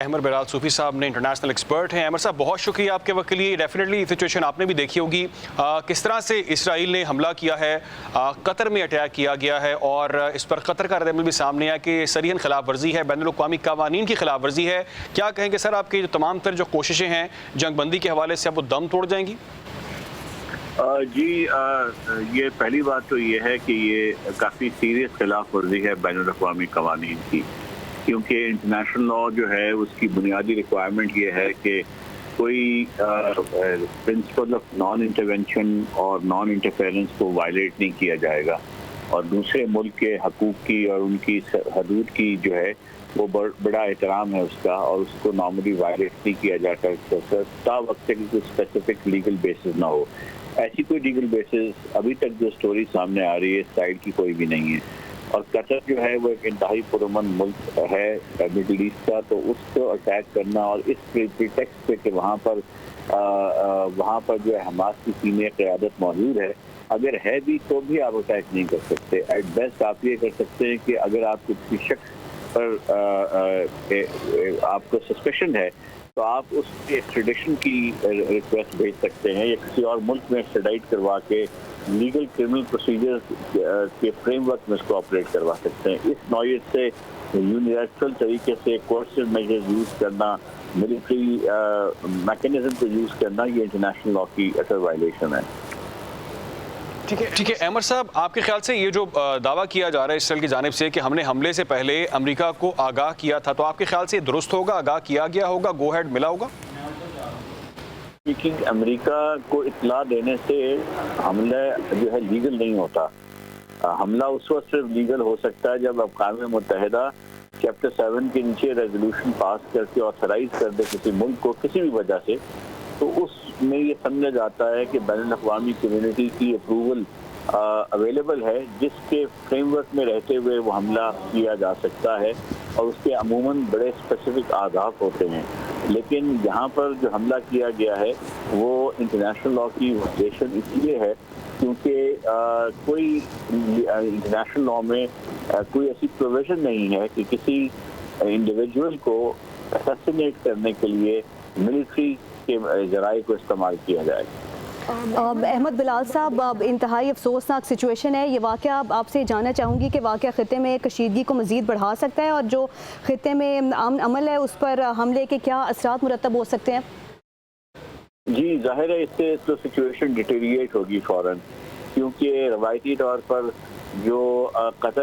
अहमद बिलाल सूफी साहब ने international expert हैं। अहमद साहब, बहुत शुक्रिया आपके वक्त के लिए। डेफिनेटली सिचुएशन आपने भी देखी होगी, किस तरह से इसराइल ने हमला किया है, कतर में अटैक किया गया है और इस पर कतर का रद्द-ए-अमल भी सामने आया कि सरीहन खिलाफ वर्जी है, बैनुल-अक़वामी क़वानीन की खिलाफ वर्जी है। क्या कहेंगे सर, आपकी जो तमाम तर जो कोशिशें हैं जंगबंदी के हवाले से, अब वो दम तोड़ जाएंगी? ये पहली बात तो ये है कि ये काफ़ी सीरियस खिलाफ वर्जी है बैनुल-अक़वामी क़वानीन की, क्योंकि इंटरनेशनल लॉ जो है उसकी बुनियादी रिक्वायरमेंट ये है कि कोई प्रिंसिपल ऑफ नॉन इंटरवेंशन और नॉन इंटरफेरेंस को वायलेट नहीं किया जाएगा और दूसरे मुल्क के हकूक़ की और उनकी हदूद की जो है वो बड़ा एहतराम है उसका, और उसको नॉर्मली वायलेट नहीं किया जाता ता वक्त तक कोई स्पेसिफिक लीगल बेसिस ना हो। ऐसी कोई लीगल बेसिस अभी तक जो स्टोरी सामने आ रही है इस साइड की कोई भी नहीं है। और कतर जो है वो एक इंतहाई पुरअमन मुल्क है मिडिल ईस्ट का, तो उसको अटैक करना और इस प्रीटेक्स्ट पे कि वहाँ पर जो है हमास की सीनियर क़यादत मौजूद है, अगर है भी तो भी आप अटैक नहीं कर सकते। एट बेस्ट आप ये कर सकते हैं कि अगर आप किसी शख्स पर आपको सस्पेशन है तो आप उसकी एक्सट्रेडिशन की रिक्वेस्ट भेज सकते हैं या किसी और मुल्क में एक्सट्रेडाइट करवा के लीगल क्रिमिनल प्रोसीजर्स के फ्रेमवर्क में इसको ऑपरेट करवा सकते हैं। इस नौयत से यूनिवर्सल तरीके से कोर्सिव मेजर्स यूज़ करना, मिलिट्री मैकेनिज्म को यूज़ करना, ये इंटरनेशनल लॉ की अटर वायलेशन है। ठीक है अहमद साहब, आपके ख्याल से ये जो दावा किया जा रहा है इसराइल की जानिब से कि हमने हमले से पहले अमेरिका को आगाह किया था, तो आपके ख्याल से दुरुस्त होगा, आगाह किया गया होगा, गो हेड मिला होगा? स्पीकिंग अमेरिका को इत्तला देने से हमला जो है लीगल नहीं होता। हमला उस वक्त सिर्फ लीगल हो सकता है जब अक़वाम मुत्तहिदा चैप्टर 7 के नीचे रेजोल्यूशन पास करके ऑथराइज कर दे किसी मुल्क को किसी भी वजह से, तो उसमें ये समझा जाता है कि बैनुल-अक़वामी कम्युनिटी की अप्रूवल अवेलेबल है जिसके फ्रेमवर्क में रहते हुए वो हमला किया जा सकता है, और उसके अमूमन बड़े स्पेसिफिक आदाब होते हैं। लेकिन यहाँ पर जो हमला किया गया है वो इंटरनेशनल लॉ की वायलेशन इसलिए है क्योंकि कोई इंटरनेशनल लॉ में कोई ऐसी प्रोविजन नहीं है कि किसी इंडिविजुअल को असैसिनेट करने के लिए मिलिट्री के ज़राए को इस्तेमाल किया जाए। अहमद बिलाल साहब, इंतहाई अफसोसनाक सिचुएशन है ये वाक़या। आपसे जानना चाहूँगी कि वाक़या ख़ित्ते में कशीदगी को मज़ीद बढ़ा सकता है और जो ख़ित्ते में अमन अमल है उस पर हमले के क्या असरात मुरतब हो सकते हैं? जी, ज़ाहिर है इससे तो सिचुएशन डिटेरिएट होगी फ़ौरन, क्योंकि रवायती तौर पर जो कतर